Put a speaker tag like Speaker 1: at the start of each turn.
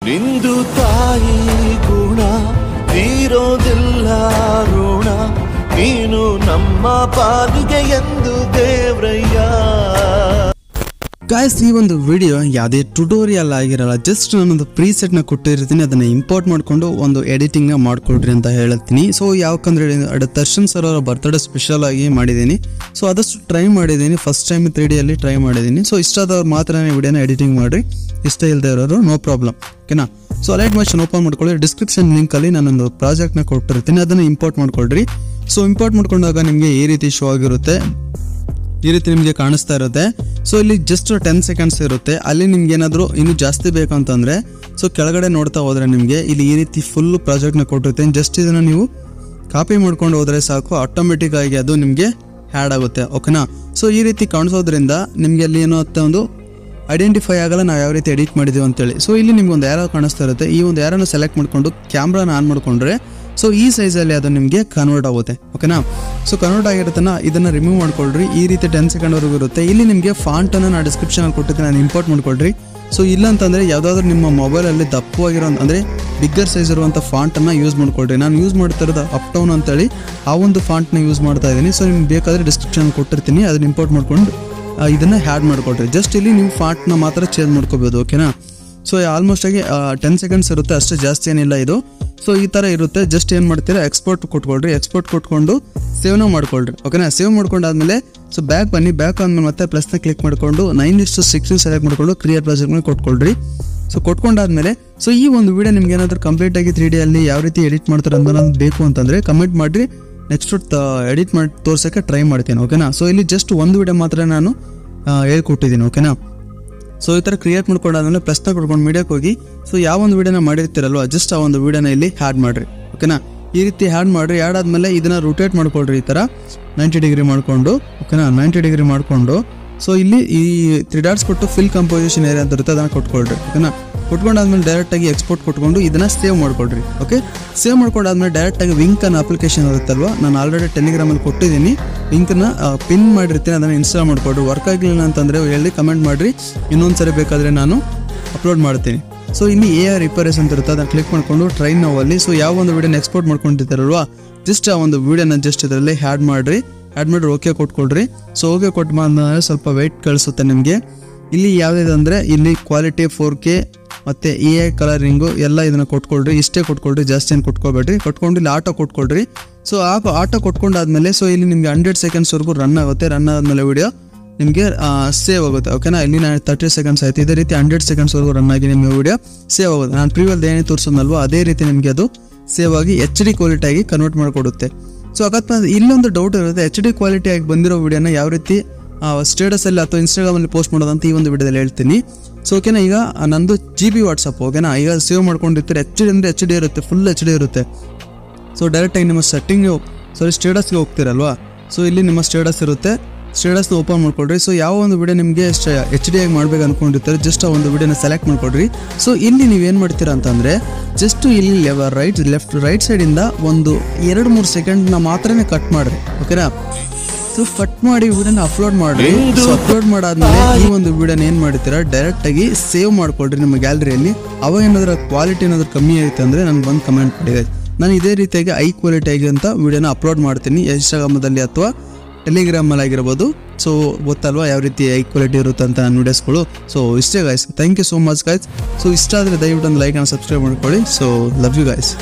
Speaker 1: ನಿಂದು ತಾಯಿ ಗುಣ ತೀರೋದಿಲ್ಲ ಋಣ ನೀನು ನಮ್ಮ ಪಾಲಿಗೆ ಎಂದು ದೇವ್ರಯ್ಯ.
Speaker 2: ಗಾಯ್ಸ್, ಈ ಒಂದು ವಿಡಿಯೋ ಯಾವುದೇ ಟ್ಯುಟೋರಿಯಲ್ ಆಗಿರಲ್ಲ, ಜಸ್ಟ್ ನಾನೊಂದು ಪ್ರೀಸೆಟ್ನ ಕೊಟ್ಟಿರ್ತೀನಿ, ಅದನ್ನು ಇಂಪೋರ್ಟ್ ಮಾಡಿಕೊಂಡು ಒಂದು ಎಡಿಟಿಂಗ್ನ ಮಾಡ್ಕೊಳ್ರಿ ಅಂತ ಹೇಳ್ತೀನಿ. ಸೊ ಯಾಕಂದ್ರೆ ದರ್ಶನ್ ಸರ್ ಅವರ ಬರ್ತ್ಡೇ ಸ್ಪೆಷಲ್ ಆಗಿ ಮಾಡಿದ್ದೀನಿ. ಸೊ ಆದಷ್ಟು ಟ್ರೈ ಮಾಡಿದ್ದೀನಿ, ಫಸ್ಟ್ ಟೈಮ್ 3Dಯಲ್ಲಿ ಟ್ರೈ ಮಾಡಿದ್ದೀನಿ. ಸೊ ಇಷ್ಟ ಆದವ್ರು ಮಾತ್ರ ವಿಡಿಯೋನ ಎಡಿಟಿಂಗ್ ಮಾಡಿರಿ, ಇಷ್ಟ ಇಲ್ಲದೆ ಇರೋರು ನೋ ಪ್ರಾಬ್ಲಮ್, ಓಕೆನಾ. ಸೊ ಅಲೈಟ್ ಮೋಷನ್ ಓಪನ್ ಮಾಡ್ಕೊಳ್ಳಿ, ಡಿಸ್ಕ್ರಿಪ್ಷನ್ ಲಿಂಕಲ್ಲಿ ನಾನೊಂದು ಪ್ರಾಜೆಕ್ಟ್ನ ಕೊಟ್ಟಿರ್ತೀನಿ, ಅದನ್ನು ಇಂಪೋರ್ಟ್ ಮಾಡ್ಕೊಳ್ರಿ. ಸೊ ಇಂಪೋರ್ಟ್ ಮಾಡ್ಕೊಂಡಾಗ ನಿಮಗೆ ಈ ರೀತಿ ಶೋ ಆಗಿರುತ್ತೆ, ಈ ರೀತಿ ನಿಮಗೆ ಕಾಣಿಸ್ತಾ ಇರುತ್ತೆ. ಸೊ ಇಲ್ಲಿ ಜಸ್ಟ್ 10 ಸೆಕೆಂಡ್ಸ್ ಇರುತ್ತೆ. ಅಲ್ಲಿ ನಿಮ್ಗೆ ಏನಾದರೂ ಇನ್ನೂ ಜಾಸ್ತಿ ಬೇಕಂತಂದರೆ ಸೊ ಕೆಳಗಡೆ ನೋಡ್ತಾ ಹೋದರೆ ನಿಮಗೆ ಇಲ್ಲಿ ಈ ರೀತಿ ಫುಲ್ ಪ್ರಾಜೆಕ್ಟ್ನ ಕೊಟ್ಟಿರುತ್ತೆ. ಜಸ್ಟ್ ಇದನ್ನು ನೀವು ಕಾಪಿ ಮಾಡ್ಕೊಂಡು ಹೋದರೆ ಸಾಕು, ಆಟೋಮೆಟಿಕ್ ಆಗಿ ಅದು ನಿಮಗೆ ಆ್ಯಡ್ ಆಗುತ್ತೆ, ಓಕೆನಾ. ಸೊ ಈ ರೀತಿ ಕಾಣಿಸೋದ್ರಿಂದ ನಿಮಗೆ ಅಲ್ಲಿ ಏನೋ ಒಂದು ಐಡೆಂಟಿಫೈ ಆಗಲ್ಲ ನಾವು ಯಾವ ರೀತಿ ಎಡಿಟ್ ಮಾಡಿದ್ದೀವಿ ಅಂತೇಳಿ. ಸೊ ಇಲ್ಲಿ ನಿಮ್ಗೆ ಒಂದು ಯಾರೋ ಕಾಣಿಸ್ತಾ ಇರುತ್ತೆ, ಈ ಒಂದು ಯಾರನ್ನು ಸೆಲೆಕ್ಟ್ ಮಾಡಿಕೊಂಡು ಕ್ಯಾಮ್ರಾನ ಆನ್ ಮಾಡಿಕೊಂಡ್ರೆ ಸೊ ಈ ಸೈಜಲ್ಲಿ ಅದು ನಿಮಗೆ ಕನ್ವರ್ಟ್ ಆಗುತ್ತೆ, ಓಕೆನಾ. ಸೊ ಕನ್ವರ್ಟ್ ಆಗಿರುತ್ತನ್ನ ಇದನ್ನು ರಿಮೂವ್ ಮಾಡ್ಕೊಳ್ರಿ. ಈ ರೀತಿ 10 ಸೆಕೆಂಡ್ವರೆಗೂ ಇರುತ್ತೆ. ಇಲ್ಲಿ ನಿಮಗೆ ಫಾಂಟನ್ನು ನಾನು ಡಿಸ್ಕ್ರಿಪ್ಷನಲ್ಲಿ ಕೊಟ್ಟಿದ್ದೀನಿ, ನಾನು ಇಂಪೋರ್ಟ್ ಮಾಡ್ಕೊಳ್ರಿ. ಸೊ ಇಲ್ಲ ಅಂತಂದರೆ ಯಾವುದಾದ್ರೂ ನಿಮ್ಮ ಮೊಬೈಲಲ್ಲಿ ದಪ್ಪವಾಗಿರೋ ಅಂದರೆ ಬಿಗ್ಗರ್ ಸೈಜ್ ಇರುವಂಥ ಫಾಂಟನ್ನು ಯೂಸ್ ಮಾಡ್ಕೊಳ್ರಿ. ನಾನು ಯೂಸ್ ಮಾಡ್ತಾ ಇರೋದು ಅಪ್ ಟೌನ್ ಅಂತೇಳಿ ಆ ಒಂದು ಫಾಂಟ್ನ ಯೂಸ್ ಮಾಡ್ತಾ ಇದ್ದೀನಿ. ಸೊ ನಿಮ್ಗೆ ಬೇಕಾದರೆ ಡಿಸ್ಕ್ರಿಪ್ಷನ್ ಕೊಟ್ಟಿರ್ತೀನಿ, ಅದನ್ನು ಇಂಪೋರ್ಟ್ ಮಾಡ್ಕೊಂಡು ಇದನ್ನು ಹ್ಯಾಡ್ ಮಾಡ್ಕೊಳ್ರಿ. ಜಸ್ಟ್ ಇಲ್ಲಿ ನೀವು ಫಾಂಟ್ನ ಮಾತ್ರ ಚೇಂಜ್ ಮಾಡ್ಕೋಬೋದು, ಓಕೆನಾ. ಸೊ ಆಲ್ಮೋಸ್ಟ್ ಆಗಿ 10 ಸೆಕೆಂಡ್ಸ್ ಇರುತ್ತೆ, ಅಷ್ಟೇ, ಜಾಸ್ತಿ ಏನಿಲ್ಲ ಇದು. ಸೊ ಈ ಥರ ಇರುತ್ತೆ. ಜಸ್ಟ್ ಏನು ಮಾಡ್ತೀರಾ, ಎಕ್ಸ್ಪೋರ್ಟ್ ಕೊಟ್ಕೊಳ್ರಿ. ಎಕ್ಸ್ಪೋರ್ಟ್ ಕೊಟ್ಕೊಂಡು ಸೇವ್ನ ಮಾಡ್ಕೊಳ್ರಿ, ಓಕೆನಾ. ಸೇವ್ ಮಾಡ್ಕೊಂಡಾದ್ಮೇಲೆ ಸೊ ಬ್ಯಾಕ್ ಬನ್ನಿ, ಬ್ಯಾಕ್ ಆದ್ಮೇಲೆ ಮತ್ತೆ ಪ್ಲಸ್ನ ಕ್ಲಿಕ್ ಮಾಡಿಕೊಂಡು 9:6 ಸೆಲೆಕ್ಟ್ ಮಾಡಿಕೊಂಡು ಕ್ರಿಯೇಟ್ ಪ್ರಾಜೆಕ್ಟ್ನ ಕೊಟ್ಕೊಳ್ರಿ. ಸೊ ಕೊಟ್ಕೊಂಡಾದ್ಮೇಲೆ ಸೊ ಈ ಒಂದು ವಿಡಿಯೋ ನಿಮ್ಗೆ ಏನಾದರೂ ಕಂಪ್ಲೀಟಾಗಿ 3Dಯಲ್ಲಿ ಯಾವ ರೀತಿ ಎಡಿಟ್ ಮಾಡ್ತಾರೆ ಅನ್ನೋದು ಬೇಕು ಅಂತಂದರೆ ಕಮೆಂಟ್ ಮಾಡಿರಿ, ನೆಕ್ಸ್ಟ್ ಎಡಿಟ್ ಮಾಡಿ ತೋರ್ಸೋಕ್ಕೆ ಟ್ರೈ ಮಾಡ್ತೀನಿ, ಓಕೆನಾ. ಸೊ ಇಲ್ಲಿ ಜಸ್ಟ್ ಒಂದು ವಿಡಿಯೋ ಮಾತ್ರ ನಾನು ಹೇಳ್ಕೊಟ್ಟಿದ್ದೀನಿ, ಓಕೆನಾ. ಸೊ ಈ ಥರ ಕ್ರಿಯೇಟ್ ಮಾಡ್ಕೊಂಡಾದ್ಮೇಲೆ ಪ್ಲಸ್ನ ಕೊಡ್ಕೊಂಡು ಮೀಡಿಯಾಕ್ಕೆ ಹೋಗಿ ಸೊ ಯಾವ ಒಂದು ವಿಡಿಯೋನ ಮಾಡಿರ್ತೀರಲ್ವ ಜಸ್ಟ್ ಆ ಒಂದು ವಿಡಿಯೋನ ಇಲ್ಲಿ ಹ್ಯಾಡ್ ಮಾಡಿರಿ, ಓಕೆನಾ. ಈ ರೀತಿ ಹ್ಯಾಡ್ ಮಾಡಿರಿ. ಹ್ಯಾಡ್ ಆದಮೇಲೆ ಇದನ್ನು ರೊಟೇಟ್ ಮಾಡ್ಕೊಳ್ರಿ, ಈ ಥರ 90 ಡಿಗ್ರಿ ಮಾಡಿಕೊಂಡು, ಓಕೆನಾ. 90 ಡಿಗ್ರಿ ಮಾಡಿಕೊಂಡು ಸೊ ಇಲ್ಲಿ ಈ 3 ಡಾಟ್ಸ್ ಕೊಟ್ಟು ಫಿಲ್ ಕಂಪೋಸಿಷನ್ ಏರಿಯಾ ಅಂತ ಇರುತ್ತೆ, ಅದನ್ನು ಕೊಟ್ಕೊಳ್ರಿ, ಓಕೆನಾ. ಕೊಟ್ಕೊಂಡಾದ್ಮೇಲೆ ಡೈರೆಕ್ಟಾಗಿ ಎಕ್ಸ್ಪೋರ್ಟ್ ಕೊಟ್ಕೊಂಡು ಇದನ್ನು ಸೇವ್ ಮಾಡ್ಕೊಳ್ರಿ, ಓಕೆ. ಸೇವ್ ಮಾಡ್ಕೊಂಡಾದ್ಮೇಲೆ ಡೈರೆಕ್ಟಾಗಿ ವಿಂಕ್ ಅನ್ನೋ ಅಪ್ಲಿಕೇಶನ್ ಇರುತ್ತಲ್ವ, ನಾನು ಆಲ್ರೆಡಿ ಟೆಲಿಗ್ರಾಮಲ್ಲಿ ಕೊಟ್ಟಿದ್ದೀನಿ, ಲಿಂಕನ್ನು ಪಿನ್ ಮಾಡಿರ್ತೀನಿ, ಅದನ್ನು ಇನ್ಸ್ಟಾಲ್ ಮಾಡಿಕೊಡ್ರಿ. ವರ್ಕ್ ಆಗಲಿಲ್ಲ ಅಂತಂದರೆ ಹೇಳಿ ಕಮೆಂಟ್ ಮಾಡಿರಿ, ಇನ್ನೊಂದು ಸರಿ ಬೇಕಾದರೆ ನಾನು ಅಪ್ಲೋಡ್ ಮಾಡ್ತೀನಿ. ಸೊ ಇಲ್ಲಿ AI ರಿಪೇರ್ಸ್ ಅಂತ ಇರುತ್ತೆ, ಅದನ್ನು ಕ್ಲಿಕ್ ಮಾಡಿಕೊಂಡು ಟ್ರೈನ್ ನೋವಲ್ಲಿ ಸೊ ಯಾವ ಒಂದು ವಿಡಿಯೋನ ಎಕ್ಸ್ಪೋರ್ಟ್ ಮಾಡ್ಕೊಂಡಿರ್ತಾರಲ್ವ ಜಸ್ಟ್ ಆ ಒಂದು ವಿಡಿಯೋನ ಜಸ್ಟ್ ಇದರಲ್ಲಿ ಹ್ಯಾಡ್ ಮಾಡಿರಿ. ಓಕೆ ಕೊಟ್ಕೊಳ್ರಿ. ಸೊ ಓಕೆ ಕೊಟ್ಟು ಬಂದರೆ ಸ್ವಲ್ಪ ವೆಯ್ಟ್ ಕಳಿಸುತ್ತೆ ನಿಮಗೆ. ಇಲ್ಲಿ ಯಾವುದಿದೆ ಅಂದರೆ ಇಲ್ಲಿ ಕ್ವಾಲಿಟಿ 4K ಮತ್ತು AI ಕಲರಿಂಗು ಎಲ್ಲ ಇದನ್ನು ಕೊಟ್ಕೊಳ್ರಿ. ಇಷ್ಟೇ ಕೊಟ್ಕೊಳ್ರಿ, ಜಾಸ್ತಿ ಏನು ಕೊಟ್ಕೊಳ್ಬೇಡ್ರಿ. ಕೊಟ್ಕೊಂಡು ಇಲ್ಲಿ ಆಟೋ ಕೊಟ್ಕೊಳ್ರಿ. ಸೊ ಆಟೋ ಕೊಟ್ಕೊಂಡಾದ್ಮೇಲೆ ಸೊ ಇಲ್ಲಿ ನಿಮಗೆ 100 ಸೆಕೆಂಡ್ಸ್ವರೆಗೂ ರನ್ ಆಗುತ್ತೆ. ರನ್ ಆದಮೇಲೆ ವಿಡಿಯೋ ನಿಮಗೆ ಸೇವ್ ಆಗುತ್ತೆ, ಓಕೆನಾ. ಇಲ್ಲಿ ನಾನು 30 ಸೆಕೆಂಡ್ಸ್ ಆಯಿತು, ಇದೇ ರೀತಿ 100 ಸೆಕೆಂಡ್ಸ್ವರೆಗೂ ರನ್ ಆಗಿ ನಿಮಗೆ ವಿಡಿಯೋ ಸೇವ್ ಆಗುತ್ತೆ. ನಾನು ಪ್ರೀವಿಯಲ್ ಏನೇ ತೋರಿಸೋದಲ್ವ ಅದೇ ರೀತಿ ನಿಮಗೆ ಅದು ಸೇವ್ ಆಗಿ HD ಕ್ವಾಲಿಟಿಯಾಗಿ ಕನ್ವರ್ಟ್ ಮಾಡಿಕೊಡುತ್ತೆ. ಸೊ ಅಕಸ್ಮಾತ್ ಇಲ್ಲೊಂದು ಡೌಟ್ ಇರುತ್ತೆ, HD ಕ್ವಾಲಿಟಿಯಾಗಿ ಬಂದಿರೋ ವಿಡಿಯೋನ ಯಾವ ರೀತಿ ಸ್ಟೇಟಸಲ್ಲಿ ಅಥವಾ ಇನ್ಸ್ಟಾಗ್ರಾಮಲ್ಲಿ ಪೋಸ್ಟ್ ಮಾಡೋದಂತ ಈ ಒಂದು ವಿಡಿಯೋದಲ್ಲಿ ಹೇಳ್ತೀನಿ. ಸೊ ಓಕೆನಾ. ಈಗ ನಂದು GB ವಾಟ್ಸಪ್, ಓಕೆನಾ. ಈಗ ಸೇವ್ ಮಾಡ್ಕೊಂಡಿರ್ತೀರಿ, HD ಅಂದರೆ HD ಇರುತ್ತೆ, ಫುಲ್ HD ಇರುತ್ತೆ. ಸೊ ಡೈರೆಕ್ಟಾಗಿ ನಿಮ್ಮ ಸ್ಟೇಟಸ್ಗೆ ಹೋಗ್ತೀರಲ್ವಾ, ಸೊ ಇಲ್ಲಿ ನಿಮ್ಮ ಸ್ಟೇಟಸ್ ಇರುತ್ತೆ, ಸ್ಟೇಟಸ್ನ ಓಪನ್ ಮಾಡ್ಕೊಳ್ರಿ. ಸೊ ಯಾವ ಒಂದು ವಿಡಿಯೋ ನಿಮಗೆ HD ಆಗಿ ಮಾಡ್ಬೇಕು ಅಂದ್ಕೊಂಡಿರ್ತಾರೆ ಜಸ್ಟ್ ಆ ಒಂದು ವಿಡಿಯೋನ ಸೆಲೆಕ್ಟ್ ಮಾಡ್ಕೊಳ್ರಿ. ಸೊ ಇಲ್ಲಿ ನೀವೇನು ಮಾಡ್ತೀರಾ ಅಂತಂದರೆ ಜಸ್ಟ್ ಇಲ್ಲಿ ರೈಟ್ ಸೈಡಿಂದ ಒಂದು 2-3 ಸೆಕೆಂಡ್ನ ಮಾತ್ರನೇ ಕಟ್ ಮಾಡಿರಿ, ಓಕೆನಾ. ಸೊ ಕಟ್ ಮಾಡಿ ವಿಡಿಯೋನ ಅಪ್ಲೋಡ್ ಮಾಡಿರಿ. ಸೊ ಅಪ್ಲೋಡ್ ಮಾಡಾದ್ಮೇಲೆ ಈ ಒಂದು ವಿಡಿಯೋನ ಏನು ಮಾಡ್ತೀರಾ ಡೈರೆಕ್ಟಾಗಿ ಸೇವ್ ಮಾಡ್ಕೊಳ್ರಿ ನಿಮ್ಮ ಗ್ಯಾಲರಿಯಲ್ಲಿ. ಅವಾಗ ಏನಾದರೂ ಕ್ವಾಲಿಟಿ ಏನಾದರೂ ಕಮ್ಮಿ ಆಯಿತು ಅಂದರೆ ನನಗೆ ಬಂದು ಕಮೆಂಟ್ ಮಾಡಿ. ನಾನು ಇದೇ ರೀತಿಯಾಗಿ ಹೈ ಕ್ವಾಲಿಟಿಯಾಗಿ ಅಂತ ವಿಡಿಯೋನ ಅಪ್ಲೋಡ್ ಮಾಡ್ತೀನಿ ಇನ್ಸ್ಟಾಗ್ರಾಮದಲ್ಲಿ ಅಥವಾ ಟೆಲಿಗ್ರಾಮಲ್ಲಿ ಆಗಿರ್ಬೋದು. ಸೊ ಗೊತ್ತಲ್ವಾ ಯಾವ ರೀತಿ ಹೈ ಕ್ವಾಲಿಟಿ ಇರುತ್ತೆ ಅಂತ ನನ್ನ ವೀಡಿಯೋಸ್ಗಳು. ಸೊ ಇಷ್ಟೇ guys, thank you so much guys. So ಇಷ್ಟ ಆದರೆ ದಯವಿಟ್ಟು ಒಂದು ಲೈಕ್ ಆ್ಯಂಡ್ ಸಬ್ಸ್ಕ್ರೈಬ್ ಮಾಡ್ಕೊಳ್ಳಿ. So love you guys.